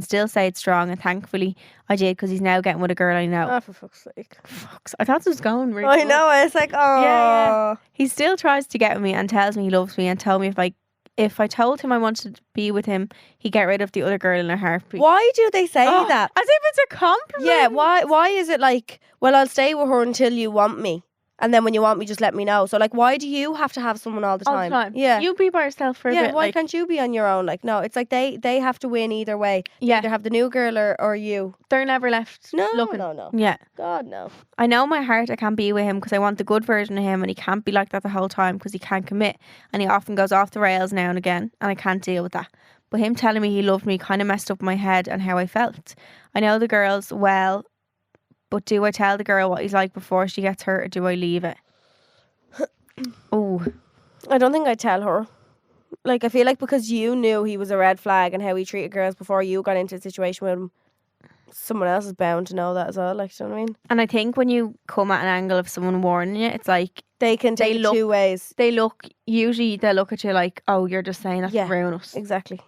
still stayed strong and thankfully I did because he's now getting with a girl I know. Oh, for fuck's sake. I thought this was going really I good. know, it's like, oh. Yeah. He still tries to get with me and tells me he loves me and told me if I told him I wanted to be with him, he'd get rid of the other girl in a heartbeat. Why do they say that? As if it's a compliment. Yeah, why is it like, well, I'll stay with her until you want me. And then when you want me, just let me know. So, like, why do you have to have someone all the time? All the time. Yeah. You be by yourself for a bit. Yeah, why can't you be on your own? Like, no, it's like they have to win either way. They Yeah. either have the new girl or you. They're never left looking. No. Yeah. God, no. I know in my heart I can't be with him because I want the good version of him and he can't be like that the whole time because he can't commit and he often goes off the rails now and again and I can't deal with that. But him telling me he loved me kind of messed up my head and how I felt. I know the girls well, but do I tell the girl what he's like before she gets hurt or do I leave it? Oh, I don't think I'd tell her. Like, I feel like because you knew he was a red flag and how he treated girls before you got into a situation with him, someone else is bound to know that as well. Like, do you know what I mean? and I think when you come at an angle of someone warning you, it's like They can take it look- two ways. usually they look at you like, oh, you're just saying that to ruin us. Exactly.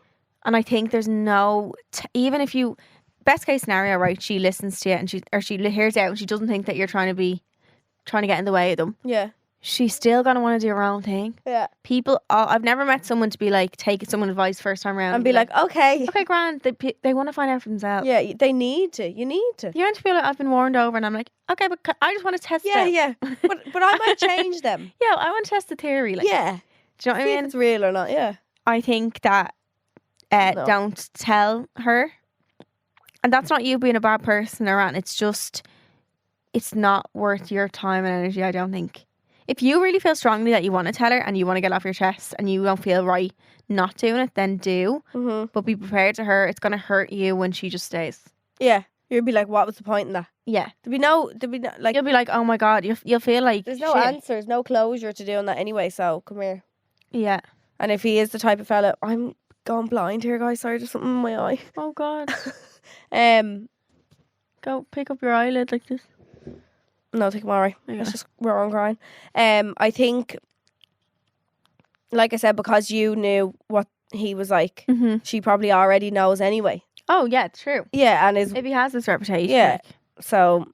And I think there's no, even if you, best case scenario, right, she listens to you and she hears out and she doesn't think that you're trying to get in the way of them. Yeah. She's still going to want to do her own thing. Yeah. People, I've never met someone to be like, take someone's advice first time around. And be like, okay. okay, grand. They want to find out for themselves. Yeah, they need to. You need to. You want to feel like I've been warned over and I'm like, okay, but I just want to test it out. Yeah. But I might change them. Yeah, I want to test the theory. Like, Yeah. do you know what I See if mean? it's real or not, yeah. I think that No. don't tell her. And that's not you being a bad person or anything. It's just, it's not worth your time and energy, I don't think. If you really feel strongly that you want to tell her and you want to get off your chest and you don't feel right not doing it, then do. Mm-hmm. But be prepared to her. It's going to hurt you when she just stays. Yeah. You'd be like, what was the point in that? Yeah. There'd be no like, You'll be like, oh my God. You'll feel like there's no shit. answers, no closure to doing that anyway, so come here. Yeah. And if he is the type of fella, I'm going blind here, guys. Sorry, there's something in my eye. Oh God. Go Go pick up your eyelid like this. No, take my eye. Yeah. It's just we're on crying. I think, like I said, because you knew what he was like, Mm-hmm. she probably already knows anyway. Oh yeah, true. Yeah, and is If he has this reputation. yeah. Like, So,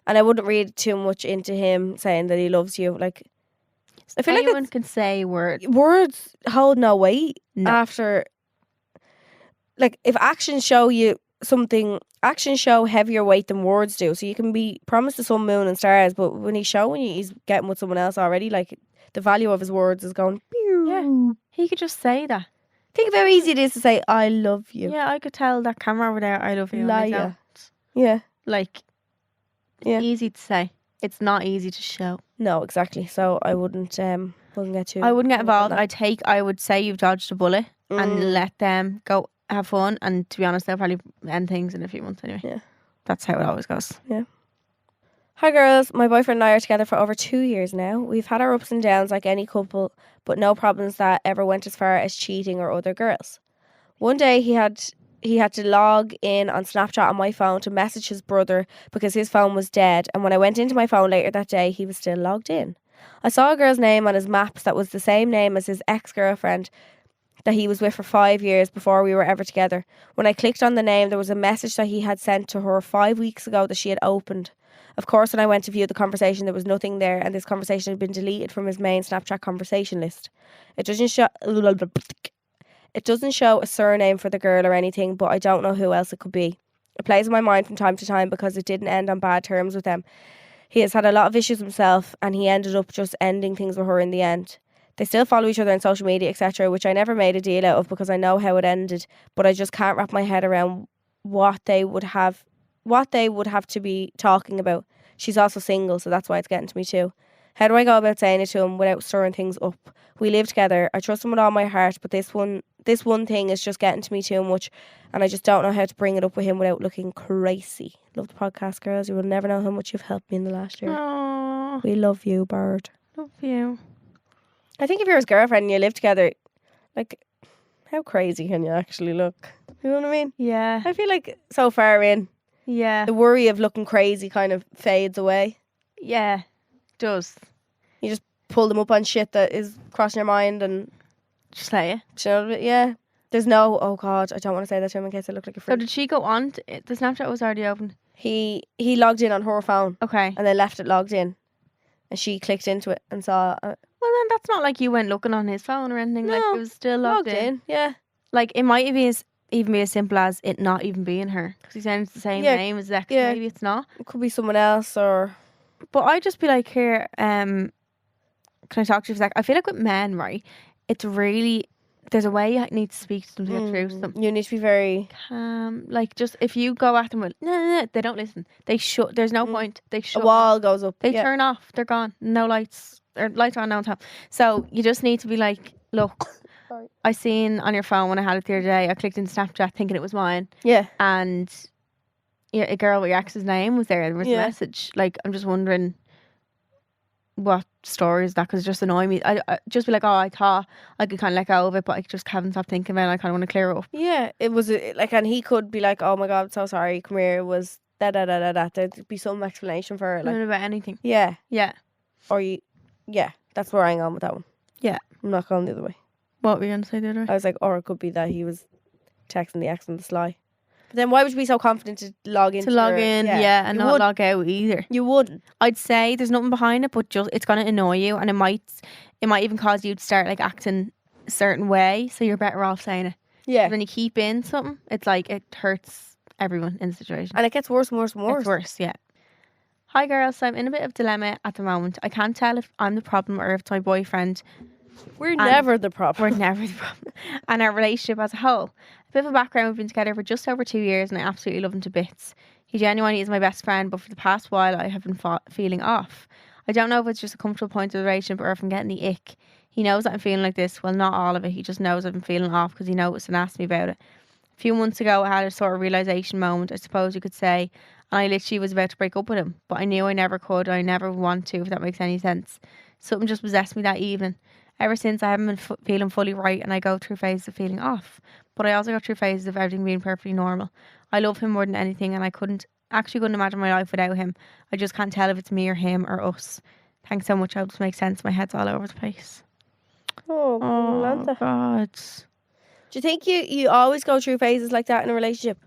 and I wouldn't read too much into him saying that he loves you. Like, I feel anyone like can say words. words hold no weight No. after. Like, if actions show you something, actions show heavier weight than words do. So you can be promised the sun, moon, and stars, but when he's showing you he's getting with someone else already, like the value of his words is going. Pew. Yeah. He could just say that. Think how easy it is to say "I love you." Yeah, I could tell that camera over there, I love you. and I Liar. don't. Yeah. Like, it's Yeah. easy to say. It's not easy to show. No, exactly. So I wouldn't get too. I wouldn't get involved. on that. I would say you've dodged a bullet Mm. and let them go have fun. And to be honest, they'll probably end things in a few months anyway. Yeah. That's how it always goes. Hi girls, my boyfriend and I are together for over 2 years now. We've had our ups and downs like any couple, but no problems that ever went as far as cheating or other girls. One day he had to log in on Snapchat on my phone to message his brother because his phone was dead, and when I went into my phone later that day, he was still logged in. I saw a girl's name on his maps that was the same name as his ex-girlfriend that he was with for 5 years before we were ever together. When I clicked on the name, there was a message that he had sent to her 5 weeks ago that she had opened. Of course, when I went to view the conversation, there was nothing there, and this conversation had been deleted from his main Snapchat conversation list. It doesn't show a surname for the girl or anything, but I don't know who else it could be. It plays in my mind from time to time because it didn't end on bad terms with them. He has had a lot of issues himself, and he ended up just ending things with her in the end. They still follow each other on social media, etc., which I never made a deal out of because I know how it ended, but I just can't wrap my head around what they would have to be talking about. She's also single, so that's why it's getting to me too. How do I go about saying it to him without stirring things up? We live together. I trust him with all my heart, but this one thing is just getting to me too much, and I just don't know how to bring it up with him without looking crazy. Love the podcast, girls. You will never know how much you've helped me in the last year. Aww. We love you, Bird. Love you. I think if you're his girlfriend and you live together, like, how crazy can you actually look? You know what I mean? Yeah. I feel like so far in, Yeah. the worry of looking crazy kind of fades away. Yeah. Does. You just pull them up on shit that is crossing your mind and... Just say it. Do you know what I mean? Yeah. There's no, oh God, I don't want to say that to him in case I look like a So freak. did she go on? The Snapchat was already open. He logged in on her phone Okay. and then left it logged in. And she clicked into it and saw... Well, then that's not like you went looking on his phone or anything. No, like it was still logged in. Yeah. Like it might even be as simple as it not even being her because he sounds the same Yeah, name as Lex. yeah. Maybe it's not. It could be someone else or... But I'd just be like, here, can I talk to you for a sec? I feel like with men, right, it's really, there's a way you need to speak to them to get through to them. You need to be very... Like just if you go at them with, no, they don't listen. They shut, there's no point. They shut A wall goes up. They yeah. turn off. They're gone. No lights. Or lights are on, no time. So you just need to be like, look, Sorry. I seen on your phone when I had it the other day, I clicked into Snapchat thinking it was mine. Yeah. And a girl with your ex's name was there. There was a message. Like, I'm just wondering what story is that? Because it just annoyed me. I just be like, oh, I thought I could kind of let go of it, but I just haven't stopped thinking about it. I kind of want to clear it up. Yeah. It was like, and he could be like, oh my God, I'm so sorry. Come here. It was da-da-da-da-da. There'd be some explanation for it. Like, Not about anything. yeah. Yeah. Or yeah. That's where I'm going with that one. Yeah. I'm not going the other way. What were you going to say the other way? I was like, or it could be that he was texting the ex on the sly. But then why would you be so confident to log in? To log in, and You not log out either. You wouldn't. I'd say there's nothing behind it, but just it's gonna annoy you, and it might even cause you to start like acting a certain way. So you're better off saying it. Yeah. When you keep in something, it's like it hurts everyone in the situation. And it gets worse and worse and worse. It's worse, yeah. Hi girls, so I'm in a bit of dilemma at the moment. I can't tell if I'm the problem or if it's my boyfriend. We're never the problem. We're never the problem. And our relationship as a whole. A bit of a background, we've been together for just over 2 years and I absolutely love him to bits. He genuinely is my best friend, but for the past while I have been feeling off. I don't know if it's just a comfortable point of the relationship or if I'm getting the ick. He knows that I'm feeling like this. Well, not all of it. He just knows I've been feeling off because he noticed and asked me about it. A few months ago I had a sort of realisation moment, I suppose you could say, and I literally was about to break up with him. But I knew I never could. I never want to, if that makes any sense. Something just possessed me that evening. Ever since I haven't been feeling fully right and I go through phases of feeling off. But I also go through phases of everything being perfectly normal. I love him more than anything and I couldn't imagine my life without him. I just can't tell if it's me or him or us. Thanks so much. I hope this makes sense. My head's all over the place. Oh God. Do you think you always go through phases like that in a relationship?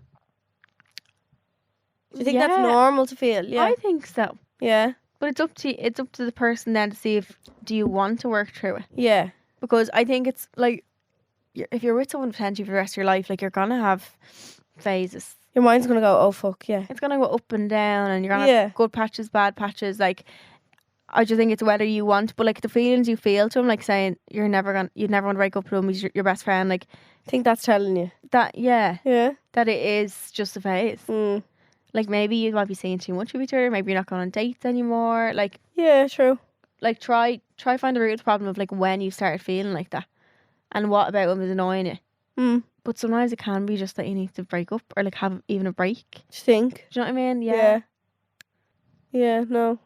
Do you think that's normal to feel? Yeah. I think so. Yeah. But it's up to the person then to see do you want to work through it. Yeah. Because I think it's like if you're with someone potentially for the rest of your life, like you're gonna have phases. Your mind's gonna go, oh fuck, yeah. It's gonna go up and down, and you're gonna have good patches, bad patches. Like I just think it's whether you want, but like the feelings you feel to him, like saying you'd never want to break up with him. He's your best friend. Like I think that's telling you that. Yeah. That it is just a phase. Like maybe you might be seeing too much of each other. Maybe you're not going on dates anymore. Like yeah, true. Like try find the root of the problem of like when you started feeling like that, and what about him is annoying you. But sometimes it can be just that you need to break up or like have even a break. Do you think? Do you know what I mean? Yeah. Yeah, no.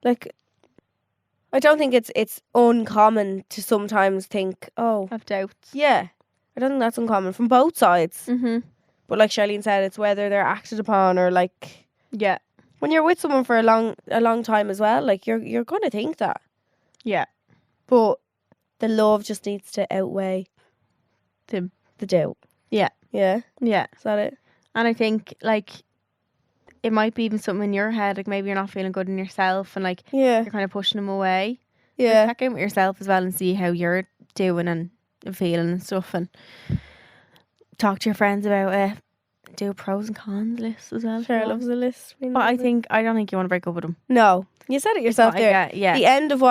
Like, I don't think it's uncommon to sometimes think, oh, Have doubts. yeah. I don't think that's uncommon from both sides. Mm-hmm. But like Charlene said, it's whether they're acted upon or like Yeah. when you're with someone for a long time as well, like you're gonna think that. Yeah. But the love just needs to outweigh The doubt. Yeah. Yeah. Yeah. Is that it? And I think, like, it might be even something in your head, like maybe you're not feeling good in yourself and like Yeah. you're kind of pushing them away. Yeah. Check in with yourself as well and see how you're doing and feeling and stuff, and talk to your friends about it. Do a pros and cons list as well. Sure, loves the list. But I don't think you want to break up with them. No. You said it yourself What I there. get, yeah. The end of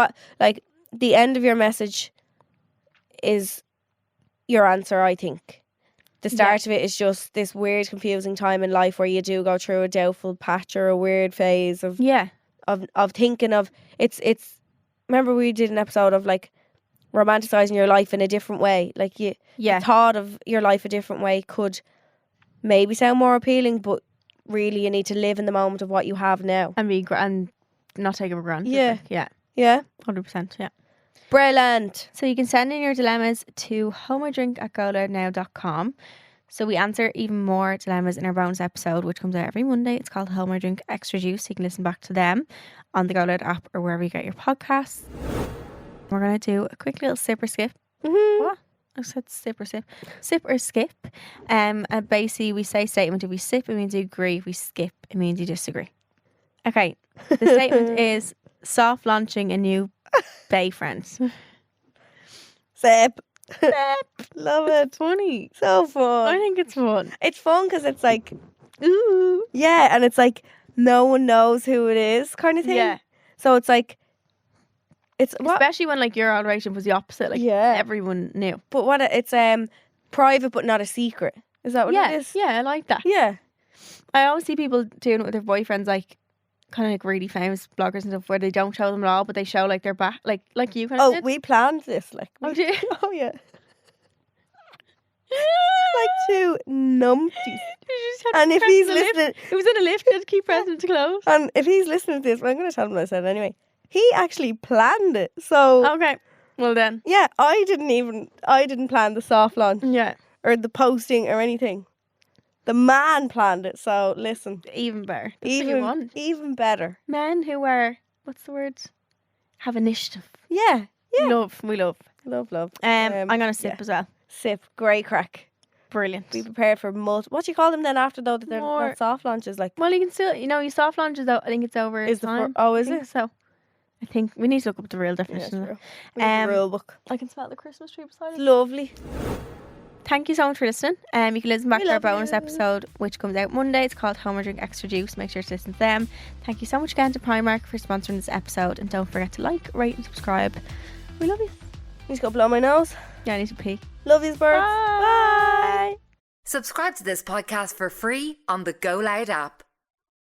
the end of your message is your answer, I think. The start of it is just this weird, confusing time in life where you do go through a doubtful patch or a weird phase of thinking of it's. Remember we did an episode of like romanticizing your life in a different way. Like the thought of your life a different way could maybe sound more appealing, but really you need to live in the moment of what you have now and be and not take it for granted. Yeah. Like, yeah 100%. Yeah. Brilliant. So you can send in your dilemmas to homeordrink@goloudnow.com. So we answer even more dilemmas in our bonus episode, which comes out every Monday. It's called Home or Drink Extra Juice. You can listen back to them on the GoLoud app or wherever you get your podcasts. We're going to do a quick little sip or skip. Mm-hmm. What? I said sip or sip. Sip or skip. And basically we say statement. If we sip, it means you agree. If we skip, it means you disagree. Okay. The statement is soft launching a new bae-friend. Sip. Love it. Funny. So fun. I think it's fun. It's fun because it's like, ooh. Yeah, and it's like no one knows who it is kind of thing. Yeah. So it's like, especially when like your old relationship was the opposite. Like everyone knew. But it's private but not a secret. Is that what it is? Yeah, I like that. Yeah. I always see people doing it with their boyfriends, like kind of like really famous bloggers and stuff, where they don't show them at all, but they show like their back, like you kind of did. We planned this. Like, oh, did you? Oh yeah. Like two numpties. And if he's listening, it was in a lift. You had to keep pressing it to close. And if he's listening to this, well, I'm going to tell him what I said anyway. He actually planned it. So okay, well then. Yeah, I didn't plan the soft launch. Yeah. Or the posting or anything. The man planned it. So listen, even better. That's what you want. Even better. Men who are, what's the word? Have initiative. Yeah. Yeah. We love. Love. I'm gonna sip as well. Sip, great crack. Brilliant. Be prepared for what do you call them then after though? That they're not soft launches like. Well, you can still, you soft launches though. I think it's over. Is time. is it? So, I think we need to look up the real definition. Yeah, rule book. I can smell the Christmas tree beside it. Lovely. Thank you so much for listening. You can listen back to our bonus episode, which comes out Monday. It's called Home or Drink Extra Juice. Make sure to listen to them. Thank you so much again to Primark for sponsoring this episode, and don't forget to like, rate, and subscribe. We love you. Need to go blow my nose. Yeah, I need to pee. Love you, birds. Bye. Subscribe to this podcast for free on the GoLoud app.